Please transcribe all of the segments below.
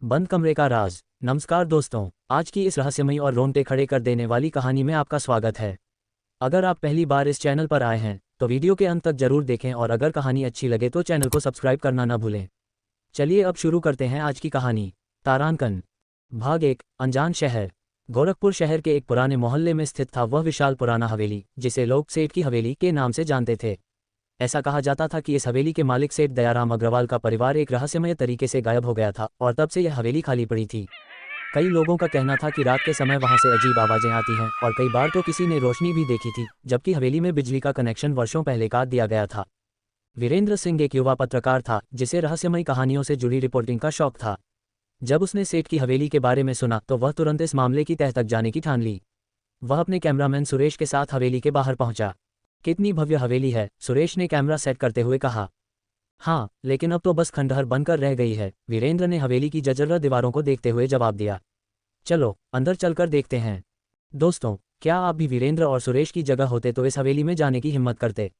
बंद कमरे का राज। नमस्कार दोस्तों, आज की इस रहस्यमयी और रोंगटे खड़े कर देने वाली कहानी में आपका स्वागत है। अगर आप पहली बार इस चैनल पर आए हैं तो वीडियो के अंत तक जरूर देखें और अगर कहानी अच्छी लगे तो चैनल को सब्सक्राइब करना न भूलें। चलिए अब शुरू करते हैं आज की कहानी। तारांकन। भाग 1। अनजान शहर। गोरखपुर शहर के एक पुराने मोहल्ले में स्थित था वह विशाल पुराना हवेली जिसे लोग सेठ की हवेली के नाम से जानते थे। ऐसा कहा जाता था कि इस हवेली के मालिक सेठ दयाराम अग्रवाल का परिवार एक रहस्यमय तरीके से गायब हो गया था और तब से यह हवेली खाली पड़ी थी। कई लोगों का कहना था कि रात के समय वहां से अजीब आवाजें आती हैं और कई बार तो किसी ने रोशनी भी देखी थी, जबकि हवेली में बिजली का कनेक्शन वर्षों पहले काट दिया गया था। वीरेंद्र सिंह एक युवा पत्रकार था जिसे रहस्यमयी कहानियों से जुड़ी रिपोर्टिंग का शौक था। जब उसने सेठ की हवेली के बारे में सुना तो वह तुरंत इस मामले की तह तक जाने की ठान ली। वह अपने कैमरामैन सुरेश के साथ हवेली के बाहर पहुंचा। कितनी भव्य हवेली है, सुरेश ने कैमरा सेट करते हुए कहा। हाँ, लेकिन अब तो बस खंडहर बनकर रह गई है, वीरेंद्र ने हवेली की जर्जर दीवारों को देखते हुए जवाब दिया। चलो अंदर चलकर देखते हैं। दोस्तों, क्या आप भी वीरेंद्र और सुरेश की जगह होते तो इस हवेली में जाने की हिम्मत करते?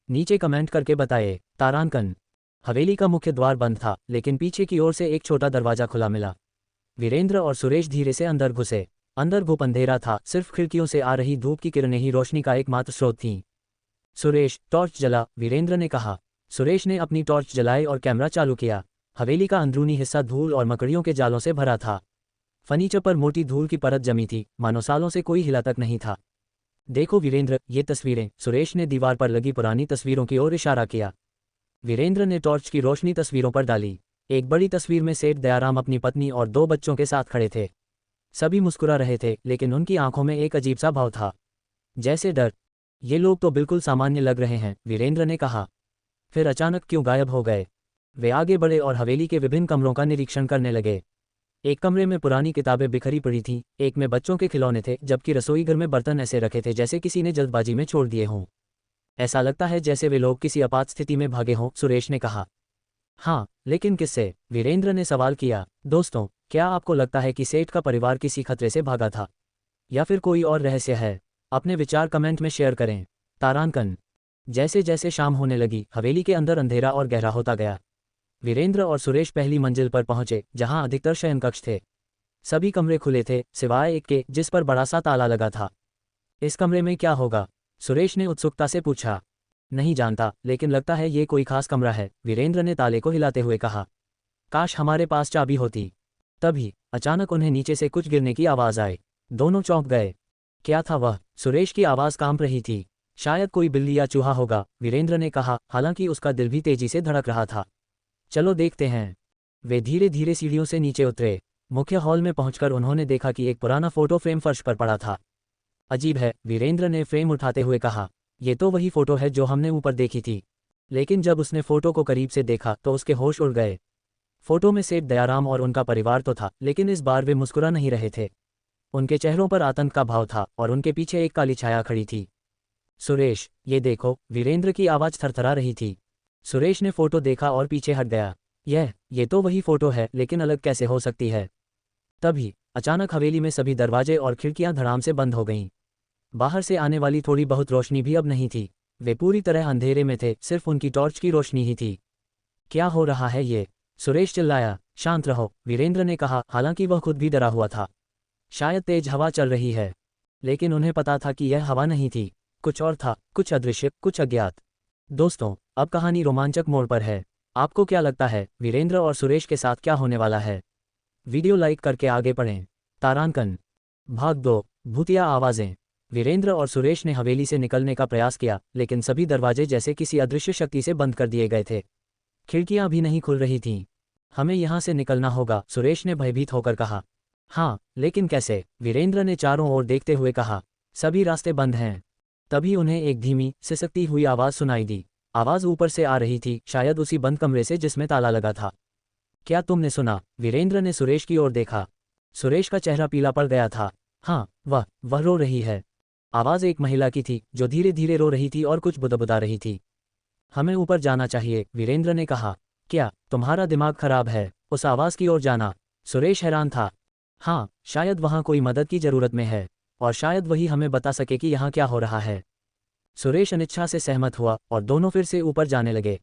नीचे कमेंट करके बताइए। तारांकन। हवेली का मुख्य द्वार बंद था, लेकिन पीछे की ओर से एक छोटा दरवाजा खुला मिला। वीरेंद्र और सुरेश धीरे से अंदर घुसे। अंदर घुप अंधेरा था, सिर्फ खिड़कियों से आ रही धूप की किरणें ही रोशनी का एकमात्र स्रोत थीं। सुरेश, टॉर्च जला, वीरेंद्र ने कहा। सुरेश ने अपनी टॉर्च जलाई और कैमरा चालू किया। हवेली का अंदरूनी हिस्सा धूल और मकड़ियों के जालों से भरा था। फर्नीचर पर मोटी धूल की परत जमी थी, मानो सालों से कोई हिला तक नहीं था। देखो वीरेंद्र, ये तस्वीरें, सुरेश ने दीवार पर लगी पुरानी तस्वीरों की ओर इशारा किया। वीरेंद्र ने टॉर्च की रोशनी तस्वीरों पर डाली। एक बड़ी तस्वीर में सेठ दयाराम अपनी पत्नी और 2 बच्चों के साथ खड़े थे। सभी मुस्कुरा रहे थे, लेकिन उनकी आंखों में एक अजीब सा भाव था, जैसे डर। ये लोग तो बिल्कुल सामान्य लग रहे हैं, वीरेंद्र ने कहा। फिर अचानक क्यों गायब हो गए? वे आगे बढ़े और हवेली के विभिन्न कमरों का निरीक्षण करने लगे। एक कमरे में पुरानी किताबें बिखरी पड़ी थीं, एक में बच्चों के खिलौने थे, जबकि रसोई घर में बर्तन ऐसे रखे थे जैसे किसी ने जल्दबाजी में छोड़ दिए हों। ऐसा लगता है जैसे वे लोग किसी आपात स्थिति में भागे हों, सुरेश ने कहा। हाँ, लेकिन किससे? वीरेंद्र ने सवाल किया। दोस्तों, क्या आपको लगता है कि सेठ का परिवार किसी खतरे से भागा था, या फिर कोई और रहस्य है? अपने विचार कमेंट में शेयर करें। तारांकन। जैसे जैसे शाम होने लगी, हवेली के अंदर अंधेरा और गहरा होता गया। वीरेंद्र और सुरेश पहली मंजिल पर पहुंचे, जहां अधिकतर शयनकक्ष थे। सभी कमरे खुले थे, सिवाय एक के जिस पर बड़ा सा ताला लगा था। इस कमरे में क्या होगा? सुरेश ने उत्सुकता से पूछा। नहीं जानता, लेकिन लगता है ये कोई खास कमरा है, वीरेंद्र ने ताले को हिलाते हुए कहा। काश हमारे पास चाबी होती। तभी अचानक उन्हें नीचे से कुछ गिरने की आवाज आई। दोनों चौंक गए। क्या था वह? सुरेश की आवाज कांप रही थी। शायद कोई बिल्ली या चूहा होगा, वीरेंद्र ने कहा, हालांकि उसका दिल भी तेजी से धड़क रहा था। चलो देखते हैं। वे धीरे धीरे सीढ़ियों से नीचे उतरे। मुख्य हॉल में पहुंचकर उन्होंने देखा कि एक पुराना फोटो फ्रेम फर्श पर पड़ा था। अजीब है, वीरेंद्र ने फ्रेम उठाते हुए कहा। ये तो वही फोटो है जो हमने ऊपर देखी थी। लेकिन जब उसने फोटो को करीब से देखा तो उसके होश उड़ गए। फोटो में सेठ दयाराम और उनका परिवार तो था, लेकिन इस बार वे मुस्कुरा नहीं रहे थे। उनके चेहरों पर आतंक का भाव था और उनके पीछे एक काली छाया खड़ी थी। सुरेश, ये देखो, वीरेंद्र की आवाज थरथरा रही थी। सुरेश ने फोटो देखा और पीछे हट गया। ये तो वही फोटो है, लेकिन अलग कैसे हो सकती है? तभी अचानक हवेली में सभी दरवाजे और खिड़कियां धड़ाम से बंद हो गईं। बाहर से आने वाली थोड़ी बहुत रोशनी भी अब नहीं थी। वे पूरी तरह अंधेरे में थे, सिर्फ उनकी टॉर्च की रोशनी ही थी। क्या हो रहा है ये? सुरेश चिल्लाया। शांत रहो, वीरेंद्र ने कहा, हालांकि वह खुद भी डरा हुआ था। शायद तेज हवा चल रही है। लेकिन उन्हें पता था कि यह हवा नहीं थी, कुछ और था, कुछ अदृश्य, कुछ अज्ञात। दोस्तों, अब कहानी रोमांचक मोड़ पर है। आपको क्या लगता है, वीरेंद्र और सुरेश के साथ क्या होने वाला है? वीडियो लाइक करके आगे बढ़ें। तारांकन। भाग 2। भूतिया आवाजें। वीरेंद्र और सुरेश ने हवेली से निकलने का प्रयास किया, लेकिन सभी दरवाजे जैसे किसी अदृश्य शक्ति से बंद कर दिए गए थे। खिड़कियां भी नहीं खुल रही थीं। हमें यहां से निकलना होगा, सुरेश ने भयभीत होकर कहा। हाँ, लेकिन कैसे? वीरेंद्र ने चारों ओर देखते हुए कहा। सभी रास्ते बंद हैं। तभी उन्हें एक धीमी, सिसकती हुई आवाज सुनाई दी। आवाज ऊपर से आ रही थी, शायद उसी बंद कमरे से जिसमें ताला लगा था। क्या तुमने सुना? वीरेंद्र ने सुरेश की ओर देखा। सुरेश का चेहरा पीला पड़ गया था। हाँ, वह रो रही है। आवाज एक महिला की थी, जो धीरे धीरे रो रही थी और कुछ बुदबुदा रही थी। हमें ऊपर जाना चाहिए, वीरेंद्र ने कहा। क्या तुम्हारा दिमाग खराब है? उस आवाज की ओर जाना। सुरेश हैरान था। हाँ, शायद वहां कोई मदद की जरूरत में है, और शायद वही हमें बता सके कि यहाँ क्या हो रहा है। सुरेश अनिच्छा से सहमत हुआ और दोनों फिर से ऊपर जाने लगे।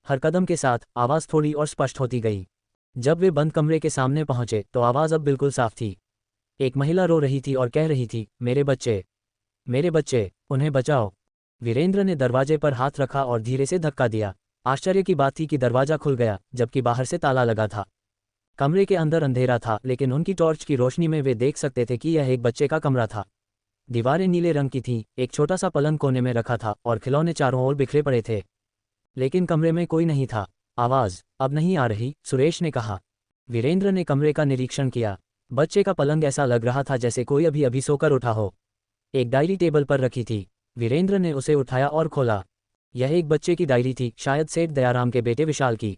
हर कदम के साथ आवाज थोड़ी और स्पष्ट होती गई। जब वे बंद कमरे के सामने पहुंचे तो आवाज़ अब बिल्कुल साफ थी। एक महिला रो रही थी और कह रही थी, मेरे बच्चे, उन्हें बचाओ। वीरेंद्र ने दरवाजे पर हाथ रखा और धीरे से धक्का दिया। आश्चर्य की बात थी कि दरवाजा खुल गया, जबकि बाहर से ताला लगा था। कमरे के अंदर अंधेरा था, लेकिन उनकी टॉर्च की रोशनी में वे देख सकते थे कि यह एक बच्चे का कमरा था। दीवारें नीले रंग की थीं, एक छोटा सा पलंग कोने में रखा था और खिलौने चारों ओर बिखरे पड़े थे। लेकिन कमरे में कोई नहीं था। आवाज़ अब नहीं आ रही, सुरेश ने कहा। वीरेंद्र ने कमरे का निरीक्षण किया। बच्चे का पलंग ऐसा लग रहा था जैसे कोई अभी अभी सोकर उठा हो। एक डायरी टेबल पर रखी थी। वीरेंद्र ने उसे उठाया और खोला। यह एक बच्चे की डायरी थी, शायद सेठ दयाराम के बेटे विशाल की।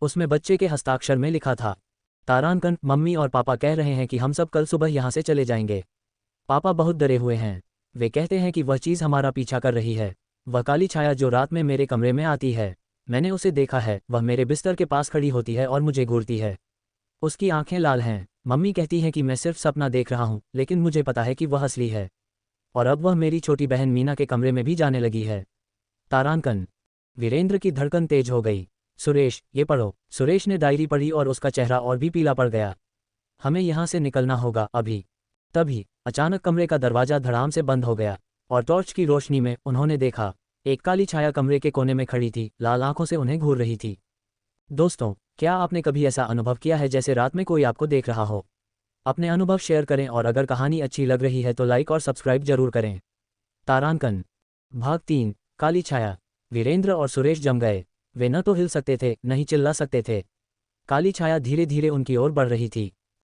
उसमें बच्चे के हस्ताक्षर में लिखा था, तारांकन, मम्मी और पापा कह रहे हैं कि हम सब कल सुबह यहाँ से चले जाएंगे। पापा बहुत डरे हुए हैं। वे कहते हैं कि वह चीज़ हमारा पीछा कर रही है। वह काली छाया जो रात में मेरे कमरे में आती है। मैंने उसे देखा है, वह मेरे बिस्तर के पास खड़ी होती है और मुझे घूरती है। उसकी आंखें लाल हैं। मम्मी कहती हैं कि मैं सिर्फ सपना देख रहा हूँ, लेकिन मुझे पता है कि वह असली है। और अब वह मेरी छोटी बहन मीना के कमरे में भी जाने लगी है। तारांकन। वीरेंद्र की धड़कन तेज हो गई। सुरेश, ये पढ़ो। सुरेश ने डायरी पढ़ी और उसका चेहरा और भी पीला पड़ गया। हमें यहाँ से निकलना होगा अभी। तभी अचानक कमरे का दरवाजा धड़ाम से बंद हो गया और टॉर्च की रोशनी में उन्होंने देखा, एक काली छाया कमरे के कोने में खड़ी थी, लाल आंखों से उन्हें घूर रही थी। दोस्तों, क्या आपने कभी ऐसा अनुभव किया है जैसे रात में कोई आपको देख रहा हो? अपने अनुभव शेयर करें और अगर कहानी अच्छी लग रही है तो लाइक और सब्सक्राइब जरूर करें। तारांकन भाग 3। काली छाया। वीरेंद्र और सुरेश जम गए। वे न तो हिल सकते थे, न ही चिल्ला सकते थे। काली छाया धीरे धीरे उनकी ओर बढ़ रही थी।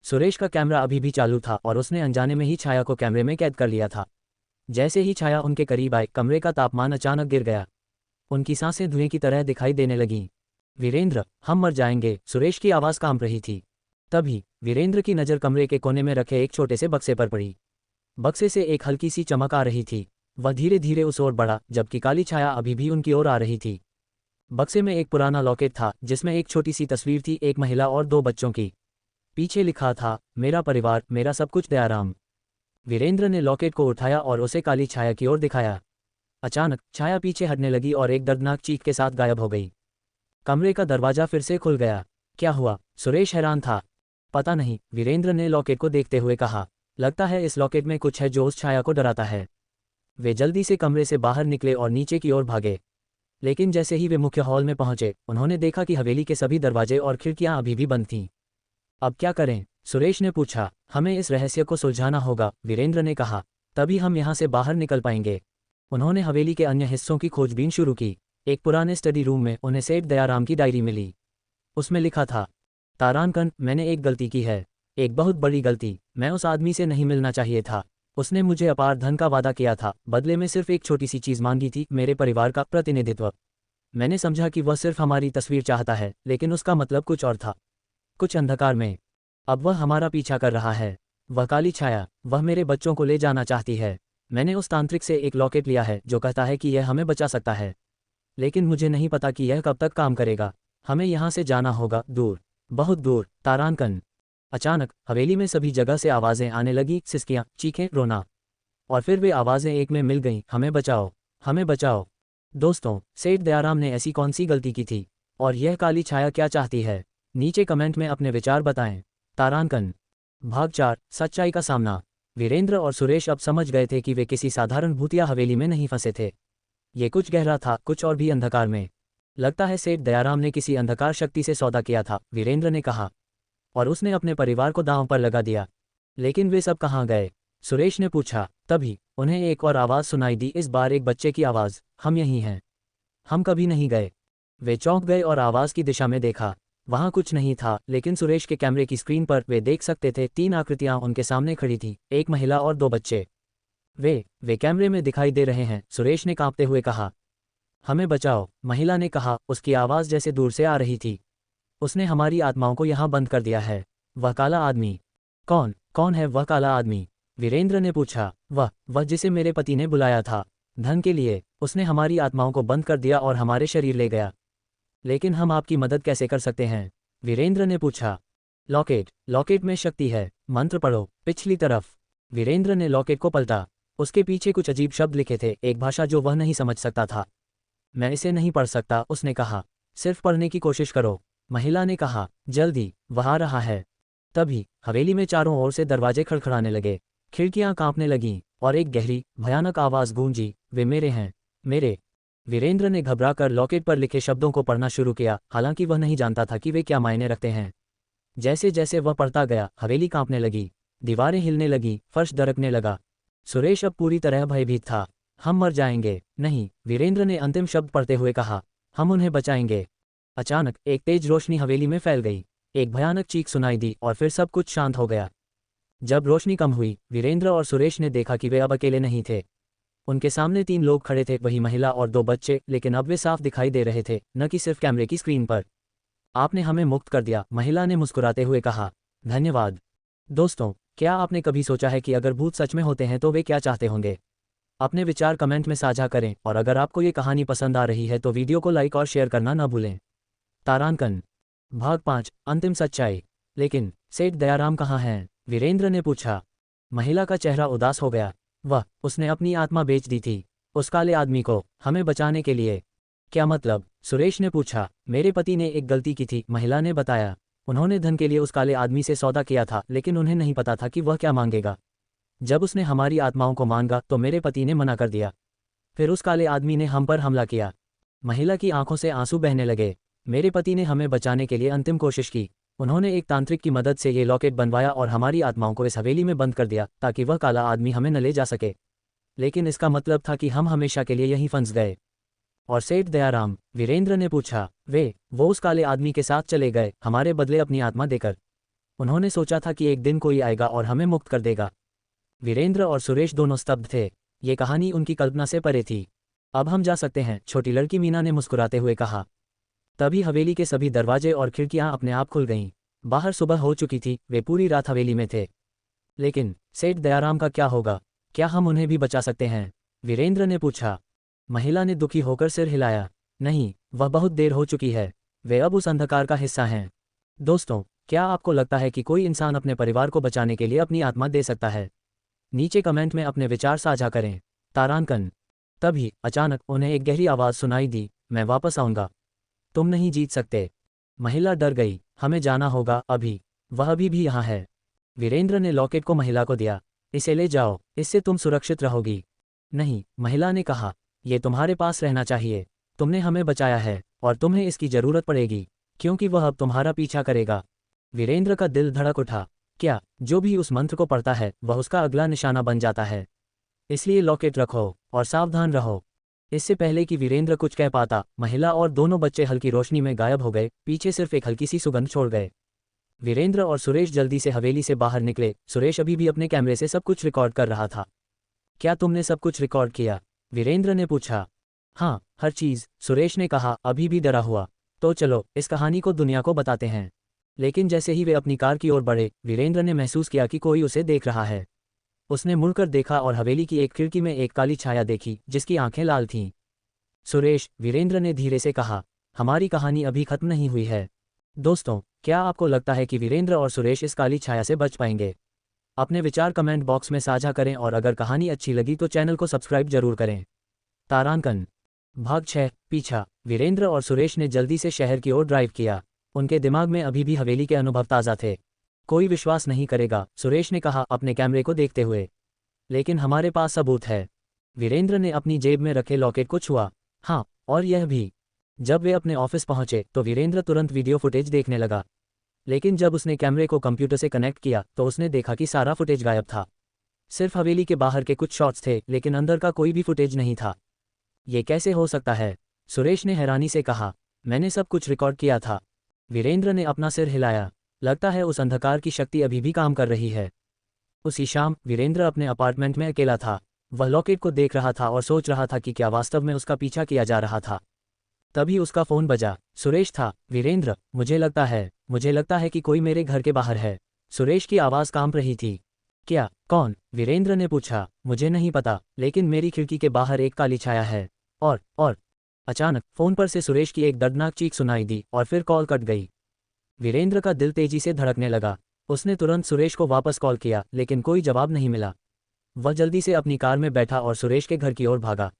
सुरेश का कैमरा अभी भी चालू था और उसने अनजाने में ही छाया को कैमरे में कैद कर लिया था। जैसे ही छाया उनके करीब आई, कमरे का तापमान अचानक गिर गया। उनकी सांसें धुएं की तरह दिखाई देने लगीं। वीरेंद्र, हम मर जाएंगे, सुरेश की आवाज़ कांप रही थी। तभी वीरेंद्र की नज़र कमरे के कोने में रखे एक छोटे से बक्से पर पड़ी। बक्से से एक हल्की सी चमक आ रही थी। वह धीरे धीरे उस ओर बढ़ा, जबकि काली छाया अभी भी उनकी ओर आ रही थी। बक्से में एक पुराना लॉकेट था, जिसमें एक छोटी सी तस्वीर थी, एक महिला और 2 बच्चों की। पीछे लिखा था, मेरा परिवार, मेरा सब कुछ, दयाराम। वीरेंद्र ने लॉकेट को उठाया और उसे काली छाया की ओर दिखाया। अचानक छाया पीछे हटने लगी और एक दर्दनाक चीख के साथ गायब हो गई। कमरे का दरवाजा फिर से खुल गया। क्या हुआ? सुरेश हैरान था। पता नहीं, वीरेंद्र ने लॉकेट को देखते हुए कहा। लगता है इस लॉकेट में कुछ है जो उस छाया को डराता है। वे जल्दी से कमरे से बाहर निकले और नीचे की ओर भागे। लेकिन जैसे ही वे मुख्य हॉल में पहुंचे, उन्होंने देखा कि हवेली के सभी दरवाजे और खिड़कियां अभी भी बंद थीं। अब क्या करें? सुरेश ने पूछा। हमें इस रहस्य को सुलझाना होगा, वीरेंद्र ने कहा। तभी हम यहाँ से बाहर निकल पाएंगे। उन्होंने हवेली के अन्य हिस्सों की खोजबीन शुरू की। एक पुराने स्टडी रूम में उन्हें सेठ दयाराम की डायरी मिली। उसमें लिखा था, तारांकन, मैंने एक गलती की है, एक बहुत बड़ी गलती। मैं उस आदमी से नहीं मिलना चाहिए था। उसने मुझे अपार धन का वादा किया था, बदले में सिर्फ एक छोटी सी चीज़ मांगी थी, मेरे परिवार का प्रतिनिधित्व। मैंने समझा कि वह सिर्फ हमारी तस्वीर चाहता है, लेकिन उसका मतलब कुछ और था, कुछ अंधकार में। अब वह हमारा पीछा कर रहा है। वह काली छाया, वह मेरे बच्चों को ले जाना चाहती है। मैंने उस तांत्रिक से एक लॉकेट लिया है जो कहता है कि यह हमें बचा सकता है, लेकिन मुझे नहीं पता कि यह कब तक काम करेगा। हमें यहाँ से जाना होगा, दूर, बहुत दूर। तारांकन। अचानक हवेली में सभी जगह से आवाज़ें आने लगी, सिसकियाँ, चीखें, रोना। और फिर वे आवाज़ें एक में मिल गईं, हमें बचाओ, हमें बचाओ। दोस्तों, सेठ दयाराम ने ऐसी कौन सी गलती की थी? और यह काली छाया क्या चाहती है? नीचे कमेंट में अपने विचार बताएं। तारांकन भाग 4। सच्चाई का सामना। वीरेंद्र और सुरेश अब समझ गए थे कि वे किसी साधारण भूतिया हवेली में नहीं फंसे थे। ये कुछ गहरा था, कुछ और भी अंधकार में। लगता है सेठ दयाराम ने किसी अंधकार शक्ति से सौदा किया था, वीरेंद्र ने कहा। और उसने अपने परिवार को दांव पर लगा दिया। लेकिन वे सब कहाँ गए? सुरेश ने पूछा। तभी उन्हें एक और आवाज़ सुनाई दी, इस बार एक बच्चे की आवाज़, हम यहीं हैं, हम कभी नहीं गए। वे चौंक गए और आवाज़ की दिशा में देखा। वहाँ कुछ नहीं था, लेकिन सुरेश के कैमरे की स्क्रीन पर वे देख सकते थे, 3 आकृतियाँ उनके सामने खड़ी थीं, एक महिला और 2 बच्चे। वे कैमरे में दिखाई दे रहे हैं, सुरेश ने कांपते हुए कहा। हमें बचाओ, महिला ने कहा, उसकी आवाज़ जैसे दूर से आ रही थी। उसने हमारी आत्माओं को यहाँ बंद कर दिया है। वह काला आदमी। कौन है वह काला आदमी? वीरेंद्र ने पूछा। वह जिसे मेरे पति ने बुलाया था, धन के लिए। उसने हमारी आत्माओं को बंद कर दिया और हमारे शरीर ले गया। लेकिन हम आपकी मदद कैसे कर सकते हैं? वीरेंद्र ने पूछा। लॉकेट में शक्ति है, मंत्र पढ़ो, पिछली तरफ। वीरेंद्र ने लॉकेट को पलटा। उसके पीछे कुछ अजीब शब्द लिखे थे, एक भाषा जो वह नहीं समझ सकता था। मैं इसे नहीं पढ़ सकता, उसने कहा। सिर्फ पढ़ने की कोशिश करो। महिला ने कहा, जल्दी, वह आ रहा है। तभी हवेली में चारों ओर से दरवाजे खड़खड़ाने लगे, खिड़कियां कांपने लगीं और एक गहरी भयानक आवाज गूंजी, वे मेरे हैं, मेरे। वीरेंद्र ने घबराकर लॉकेट पर लिखे शब्दों को पढ़ना शुरू किया, हालांकि वह नहीं जानता था कि वे क्या मायने रखते हैं। जैसे जैसे वह पढ़ता गया, हवेली कांपने लगी, दीवारें हिलने लगी, फर्श दरकने लगा। सुरेश अब पूरी तरह भयभीत था। हम मर जाएंगे। नहीं, वीरेंद्र ने अंतिम शब्द पढ़ते हुए कहा, हम उन्हें बचाएंगे। अचानक एक तेज रोशनी हवेली में फैल गई, एक भयानक चीख सुनाई दी और फिर सब कुछ शांत हो गया। जब रोशनी कम हुई, वीरेंद्र और सुरेश ने देखा कि वे अब अकेले नहीं थे। उनके सामने 3 लोग खड़े थे, वही महिला और 2 बच्चे, लेकिन अब वे साफ दिखाई दे रहे थे, न कि सिर्फ कैमरे की स्क्रीन पर। आपने हमें मुक्त कर दिया, महिला ने मुस्कुराते हुए कहा। धन्यवाद। दोस्तों, क्या आपने कभी सोचा है कि अगर भूत सच में होते हैं तो वे क्या चाहते होंगे? अपने विचार कमेंट में साझा करें और अगर आपको ये कहानी पसंद आ रही है तो वीडियो को लाइक और शेयर करना न भूलें। तारांकन भाग 5, अंतिम सच्चाई। लेकिन सेठ दयाराम कहाँ हैं? वीरेंद्र ने पूछा। महिला का चेहरा उदास हो गया। उसने अपनी आत्मा बेच दी थी, उस काले आदमी को, हमें बचाने के लिए। क्या मतलब? सुरेश ने पूछा। मेरे पति ने एक गलती की थी, महिला ने बताया। उन्होंने धन के लिए उस काले आदमी से सौदा किया था, लेकिन उन्हें नहीं पता था कि वह क्या मांगेगा। जब उसने हमारी आत्माओं को मांगा तो मेरे पति ने मना कर दिया। फिर उस काले आदमी ने हम पर हमला किया। महिला की आंखों से आंसू बहने लगे। मेरे पति ने हमें बचाने के लिए अंतिम कोशिश की। उन्होंने एक तांत्रिक की मदद से ये लॉकेट बनवाया और हमारी आत्माओं को इस हवेली में बंद कर दिया ताकि वह काला आदमी हमें न ले जा सके। लेकिन इसका मतलब था कि हम हमेशा के लिए यहीं फंस गए। और सेठ दयाराम? वीरेंद्र ने पूछा। वो उस काले आदमी के साथ चले गए, हमारे बदले अपनी आत्मा देकर। उन्होंने सोचा था कि एक दिन कोई आएगा और हमें मुक्त कर देगा। वीरेंद्र और सुरेश दोनों स्तब्ध थे। ये कहानी उनकी कल्पना से परे थी। अब हम जा सकते हैं, छोटी लड़की मीना ने मुस्कुराते हुए कहा। तभी हवेली के सभी दरवाजे और खिड़कियां अपने आप खुल गईं। बाहर सुबह हो चुकी थी, वे पूरी रात हवेली में थे। लेकिन सेठ दयाराम का क्या होगा? क्या हम उन्हें भी बचा सकते हैं? वीरेंद्र ने पूछा। महिला ने दुखी होकर सिर हिलाया। नहीं, वह बहुत देर हो चुकी है, वे अब उस अंधकार का हिस्सा हैं। दोस्तों, क्या आपको लगता है कि कोई इंसान अपने परिवार को बचाने के लिए अपनी आत्मा दे सकता है? नीचे कमेंट में अपने विचार साझा करें। तारांकन। तभी अचानक उन्हें एक गहरी आवाज़ सुनाई दी, मैं वापस आऊंगा, तुम नहीं जीत सकते। महिला डर गई। हमें जाना होगा अभी, वह अभी भी यहाँ है। वीरेंद्र ने लॉकेट को महिला को दिया। इसे ले जाओ, इससे तुम सुरक्षित रहोगी। नहीं, महिला ने कहा, ये तुम्हारे पास रहना चाहिए। तुमने हमें बचाया है और तुम्हें इसकी जरूरत पड़ेगी, क्योंकि वह अब तुम्हारा पीछा करेगा। वीरेंद्र का दिल धड़क उठा। क्या जो भी उस मंत्र को पढ़ता है वह उसका अगला निशाना बन जाता है? इसलिए लॉकेट रखो और सावधान रहो। इससे पहले कि वीरेंद्र कुछ कह पाता, महिला और दोनों बच्चे हल्की रोशनी में गायब हो गए, पीछे सिर्फ एक हल्की सी सुगंध छोड़ गए। वीरेंद्र और सुरेश जल्दी से हवेली से बाहर निकले। सुरेश अभी भी अपने कैमरे से सब कुछ रिकॉर्ड कर रहा था। क्या तुमने सब कुछ रिकॉर्ड किया? वीरेंद्र ने पूछा। हाँ, हर चीज़, सुरेश ने कहा, अभी भी डरा हुआ। तो चलो इस कहानी को दुनिया को बताते हैं। लेकिन जैसे ही वे अपनी कार की ओर बढ़े, वीरेंद्र ने महसूस किया कि कोई उसे देख रहा है। उसने मुड़कर देखा और हवेली की एक खिड़की में एक काली छाया देखी जिसकी आंखें लाल थीं। सुरेश, वीरेंद्र ने धीरे से कहा, हमारी कहानी अभी खत्म नहीं हुई है। दोस्तों, क्या आपको लगता है कि वीरेंद्र और सुरेश इस काली छाया से बच पाएंगे? अपने विचार कमेंट बॉक्स में साझा करें और अगर कहानी अच्छी लगी तो चैनल को सब्सक्राइब जरूर करें। तारांकन भाग 6, पीछा। वीरेंद्र और सुरेश ने जल्दी से शहर की ओर ड्राइव किया। उनके दिमाग में अभी भी हवेली के अनुभव ताज़ा थे। कोई विश्वास नहीं करेगा, सुरेश ने कहा अपने कैमरे को देखते हुए। लेकिन हमारे पास सबूत है। वीरेंद्र ने अपनी जेब में रखे लॉकेट को छुआ। हाँ, और यह भी। जब वे अपने ऑफिस पहुंचे तो वीरेंद्र तुरंत वीडियो फुटेज देखने लगा। लेकिन जब उसने कैमरे को कंप्यूटर से कनेक्ट किया तो उसने देखा कि सारा फुटेज गायब था। सिर्फ हवेली के बाहर के कुछ शॉट्स थे, लेकिन अंदर का कोई भी फुटेज नहीं था। ये कैसे हो सकता है? सुरेश ने हैरानी से कहा। मैंने सब कुछ रिकॉर्ड किया था। वीरेंद्र ने अपना सिर हिलाया। लगता है उस अंधकार की शक्ति अभी भी काम कर रही है। उसी शाम वीरेंद्र अपने अपार्टमेंट में अकेला था। वह लॉकेट को देख रहा था और सोच रहा था कि क्या वास्तव में उसका पीछा किया जा रहा था। तभी उसका फोन बजा। सुरेश था। वीरेंद्र, मुझे लगता है कि कोई मेरे घर के बाहर है। सुरेश की आवाज़ कांप रही थी। क्या? कौन? वीरेंद्र ने पूछा। मुझे नहीं पता, लेकिन मेरी खिड़की के बाहर एक काली छाया है। और अचानक फोन पर से सुरेश की एक दर्दनाक चीख सुनाई दी और फिर कॉल कट गई। वीरेंद्र का दिल तेजी से धड़कने लगा। उसने तुरंत सुरेश को वापस कॉल किया, लेकिन कोई जवाब नहीं मिला। वह जल्दी से अपनी कार में बैठा और सुरेश के घर की ओर भागा।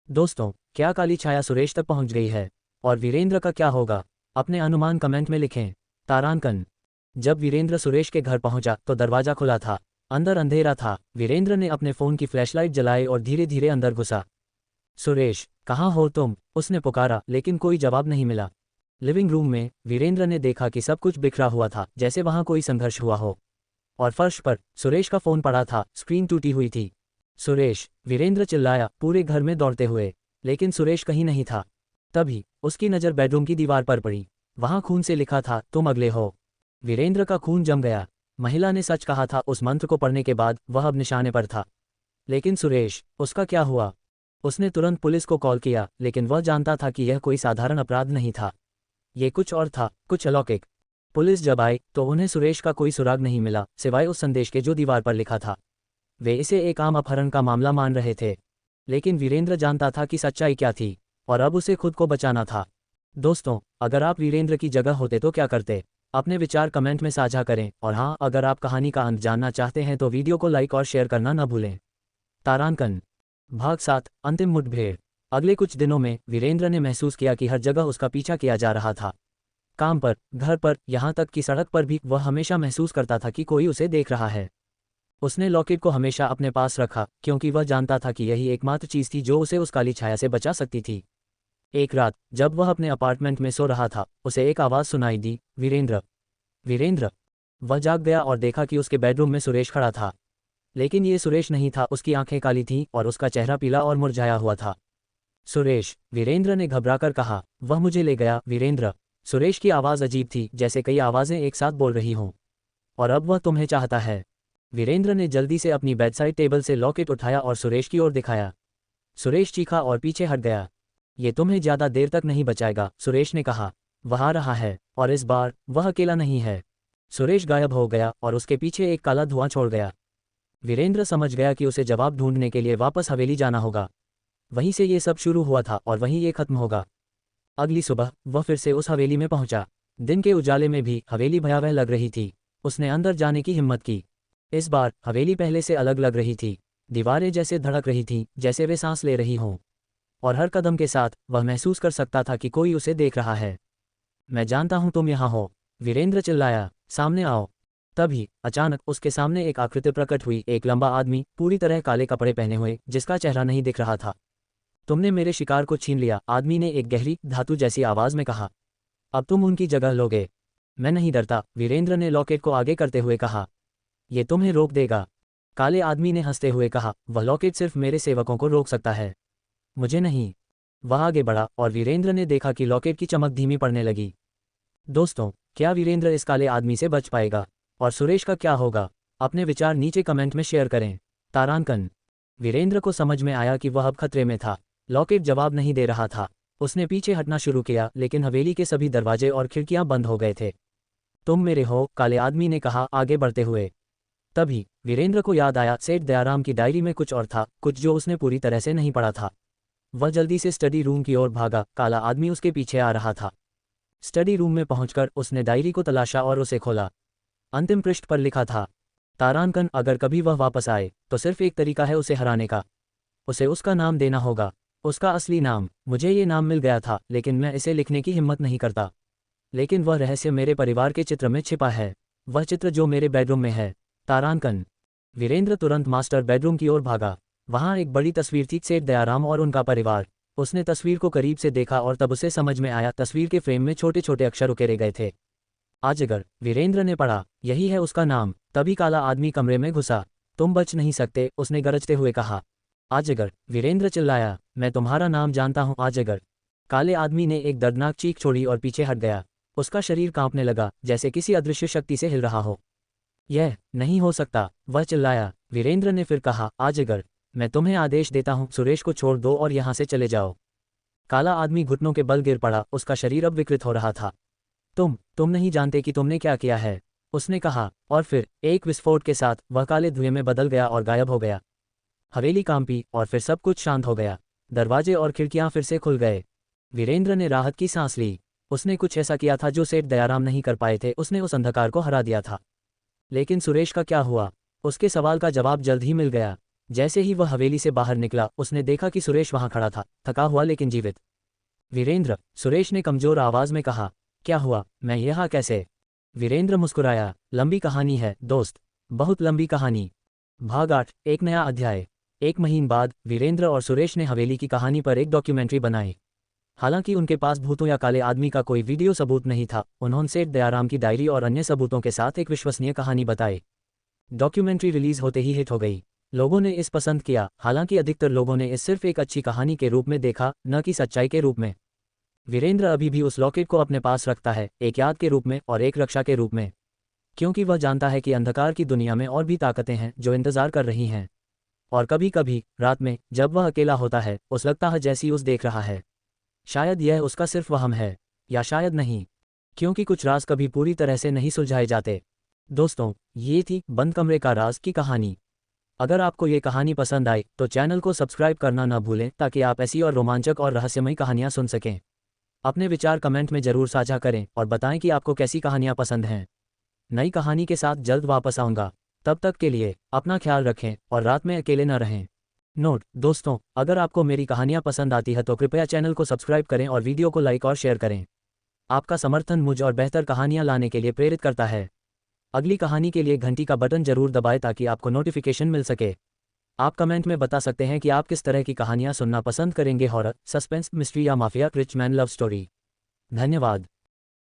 दोस्तों, क्या काली छाया सुरेश तक पहुंच गई है? और वीरेंद्र का क्या होगा? अपने अनुमान कमेंट में लिखें। तारांकन। जब वीरेंद्र सुरेश के घर पहुंचा तो दरवाजा खुला था। अंदर अंधेरा था। वीरेंद्र ने अपने फ़ोन की फ्लैशलाइट जलाई और धीरे धीरे अंदर घुसा। सुरेश, कहाँ हो तुम? उसने पुकारा, लेकिन कोई जवाब नहीं मिला। लिविंग रूम में वीरेंद्र ने देखा कि सब कुछ बिखरा हुआ था, जैसे वहां कोई संघर्ष हुआ हो। और फर्श पर सुरेश का फ़ोन पड़ा था, स्क्रीन टूटी हुई थी। सुरेश, वीरेंद्र चिल्लाया, पूरे घर में दौड़ते हुए। लेकिन सुरेश कहीं नहीं था। तभी उसकी नज़र बेडरूम की दीवार पर पड़ी। वहां खून से लिखा था, तुम अगले हो। वीरेंद्र का खून जम गया। महिला ने सच कहा था, उस मंत्र को पढ़ने के बाद वह अब निशाने पर था। लेकिन सुरेश, उसका क्या हुआ? उसने तुरंत पुलिस को कॉल किया, लेकिन वह जानता था कि यह कोई साधारण अपराध नहीं था। ये कुछ और था, कुछ अलौकिक। पुलिस जब आई तो उन्हें सुरेश का कोई सुराग नहीं मिला, सिवाय उस संदेश के जो दीवार पर लिखा था। वे इसे एक आम अपहरण का मामला मान रहे थे, लेकिन वीरेंद्र जानता था कि सच्चाई क्या थी, और अब उसे खुद को बचाना था। दोस्तों, अगर आप वीरेंद्र की जगह होते तो क्या करते? अपने विचार कमेंट में साझा करें, और हाँ, अगर आप कहानी का अंत जानना चाहते हैं तो वीडियो को लाइक और शेयर करना न भूलें। तारांकन। भाग 7, अंतिम मुठभेड़। अगले कुछ दिनों में वीरेंद्र ने महसूस किया कि हर जगह उसका पीछा किया जा रहा था। काम पर, घर पर, यहाँ तक कि सड़क पर भी वह हमेशा महसूस करता था कि कोई उसे देख रहा है। उसने लॉकेट को हमेशा अपने पास रखा, क्योंकि वह जानता था कि यही एकमात्र चीज़ थी जो उसे उस काली छाया से बचा सकती थी। एक रात जब वह अपने अपार्टमेंट में सो रहा था, उसे एक आवाज़ सुनाई दी, वीरेंद्र, वीरेंद्र। वह जाग गया और देखा कि उसके बेडरूम में सुरेश खड़ा था। लेकिन ये सुरेश नहीं था, उसकी आंखें काली थीं और उसका चेहरा पीला और मुरझाया हुआ था। सुरेश, वीरेंद्र ने घबराकर कहा। वह मुझे ले गया, वीरेंद्र। सुरेश की आवाज़ अजीब थी, जैसे कई आवाज़ें एक साथ बोल रही हों। और अब वह तुम्हें चाहता है। वीरेंद्र ने जल्दी से अपनी बेडसाइड टेबल से लॉकेट उठाया और सुरेश की ओर दिखाया। सुरेश चीखा और पीछे हट गया। ये तुम्हें ज़्यादा देर तक नहीं बचाएगा, सुरेश ने कहा। वह आ रहा है, और इस बार वह अकेला नहीं है। सुरेश गायब हो गया और उसके पीछे एक काला धुआं छोड़ गया। वीरेंद्र समझ गया कि उसे जवाब ढूंढने के लिए वापस हवेली जाना होगा। वहीं से ये सब शुरू हुआ था और वहीं ये खत्म होगा। अगली सुबह वह फिर से उस हवेली में पहुंचा। दिन के उजाले में भी हवेली भयावह लग रही थी। उसने अंदर जाने की हिम्मत की। इस बार हवेली पहले से अलग लग रही थी। दीवारें जैसे धड़क रही थीं, जैसे वे सांस ले रही हों। और हर कदम के साथ वह महसूस कर सकता था कि कोई उसे देख रहा है। मैं जानता हूं तुम यहाँ हो, वीरेंद्र चिल्लाया, सामने आओ। तभी अचानक उसके सामने एक आकृति प्रकट हुई, एक लंबा आदमी, पूरी तरह काले कपड़े पहने हुए, जिसका चेहरा नहीं दिख रहा था। तुमने मेरे शिकार को छीन लिया, आदमी ने एक गहरी, धातु जैसी आवाज में कहा। अब तुम उनकी जगह लोगे। मैं नहीं डरता, वीरेंद्र ने लॉकेट को आगे करते हुए कहा। ये तुम्हें रोक देगा, काले आदमी ने हंसते हुए कहा। वह लॉकेट सिर्फ मेरे सेवकों को रोक सकता है, मुझे नहीं। वह आगे बढ़ा और वीरेंद्र ने देखा कि लॉकेट की चमक धीमी पड़ने लगी। दोस्तों, क्या वीरेंद्र इस काले आदमी से बच पाएगा? और सुरेश का क्या होगा? अपने विचार नीचे कमेंट में शेयर करें। तारांकन। वीरेंद्र को समझ में आया कि वह अब खतरे में था। लॉकेट जवाब नहीं दे रहा था। उसने पीछे हटना शुरू किया, लेकिन हवेली के सभी दरवाजे और खिड़कियां बंद हो गए थे। तुम मेरे हो, काले आदमी ने कहा, आगे बढ़ते हुए। तभी वीरेंद्र को याद आया, सेठ दयाराम की डायरी में कुछ और था, कुछ जो उसने पूरी तरह से नहीं पढ़ा था। वह जल्दी से स्टडी रूम की ओर भागा। काला आदमी उसके पीछे आ रहा था। स्टडी रूम में पहुंचकर उसने डायरी को तलाशा और उसे खोला। अंतिम पृष्ठ पर लिखा था, तारांकन, अगर कभी वह वापस आए तो सिर्फ एक तरीका है उसे हराने का। उसे उसका नाम देना होगा, उसका असली नाम। मुझे ये नाम मिल गया था, लेकिन मैं इसे लिखने की हिम्मत नहीं करता। लेकिन वह रहस्य मेरे परिवार के चित्र में छिपा है, वह चित्र जो मेरे बेडरूम में है। तारांकन। वीरेंद्र तुरंत मास्टर बेडरूम की ओर भागा। वहां एक बड़ी तस्वीर थी, सेठ दयाराम और उनका परिवार। उसने तस्वीर को करीब से देखा और तब उसे समझ में आया, तस्वीर के फ्रेम में छोटे छोटे अक्षर उकेरे गए थे। अजगर, वीरेंद्र ने पढ़ा, यही है उसका नाम। तभी काला आदमी कमरे में घुसा। तुम बच नहीं सकते, उसने गरजते हुए कहा। अजगर, वीरेंद्र चिल्लाया, मैं तुम्हारा नाम जानता हूं, अजगर। काले आदमी ने एक दर्दनाक चीख छोड़ी और पीछे हट गया। उसका शरीर कांपने लगा, जैसे किसी अदृश्य शक्ति से हिल रहा हो। यह नहीं हो सकता, वह चिल्लाया। वीरेंद्र ने फिर कहा, अजगर, मैं तुम्हें आदेश देता हूं, सुरेश को छोड़ दो और यहां से चले जाओ। काला आदमी घुटनों के बल गिर पड़ा, उसका शरीर अब विकृत हो रहा था। तुम नहीं जानते कि तुमने क्या किया है, उसने कहा, और फिर एक विस्फोट के साथ वह काले धुएं में बदल गया और गायब हो गया। हवेली कांपी और फिर सब कुछ शांत हो गया। दरवाजे और खिड़कियां फिर से खुल गए। वीरेंद्र ने राहत की सांस ली। उसने कुछ ऐसा किया था जो सेठ दयाराम नहीं कर पाए थे, उसने उस अंधकार को हरा दिया था। लेकिन सुरेश का क्या हुआ? उसके सवाल का जवाब जल्द ही मिल गया। जैसे ही वह हवेली से बाहर निकला, उसने देखा कि सुरेश वहां खड़ा था, थका हुआ लेकिन जीवित। वीरेंद्र, सुरेश ने कमजोर आवाज में कहा, क्या हुआ, मैं यहाँ कैसे? वीरेंद्र मुस्कुराया। लंबी कहानी है दोस्त, बहुत लंबी कहानी। भाग 8, एक नया अध्याय। एक महीने बाद वीरेंद्र और सुरेश ने हवेली की कहानी पर एक डॉक्यूमेंट्री बनाई। हालांकि उनके पास भूतों या काले आदमी का कोई वीडियो सबूत नहीं था, उन्होंने सेठ दयाराम की डायरी और अन्य सबूतों के साथ एक विश्वसनीय कहानी बताई। डॉक्यूमेंट्री रिलीज होते ही हिट हो गई। लोगों ने इस पसंद किया, हालांकि अधिकतर लोगों ने इस सिर्फ एक अच्छी कहानी के रूप में देखा, न कि सच्चाई के रूप में। वीरेंद्र अभी भी उस लॉकेट को अपने पास रखता है, एक याद के रूप में और एक रक्षा के रूप में, क्योंकि वह जानता है कि अंधकार की दुनिया में और भी ताकतें हैं जो इंतजार कर रही हैं। और कभी कभी रात में जब वह अकेला होता है, उस लगता है जैसी उस देख रहा है। शायद यह उसका सिर्फ वहम है, या शायद नहीं, क्योंकि कुछ राज कभी पूरी तरह से नहीं सुलझाए जाते। दोस्तों, ये थी बंद कमरे का राज की कहानी। अगर आपको ये कहानी पसंद आई तो चैनल को सब्सक्राइब करना न भूलें, ताकि आप ऐसी और रोमांचक और रहस्यमयी कहानियां सुन सकें। अपने विचार कमेंट में जरूर साझा करें और बताएं कि आपको कैसी कहानियां पसंद हैं। नई कहानी के साथ जल्द वापस आऊँगा। तब तक के लिए अपना ख्याल रखें और रात में अकेले न रहें। नोट दोस्तों, अगर आपको मेरी कहानियां पसंद आती है तो कृपया चैनल को सब्सक्राइब करें और वीडियो को लाइक और शेयर करें। आपका समर्थन मुझ और बेहतर कहानियां लाने के लिए प्रेरित करता है। अगली कहानी के लिए घंटी का बटन जरूर दबाएं ताकि आपको नोटिफिकेशन मिल सके। आप कमेंट में बता सकते हैं कि आप किस तरह की कहानियां सुनना पसंद करेंगे, हॉरर, सस्पेंस, मिस्ट्री या mafia, rich man love story. धन्यवाद।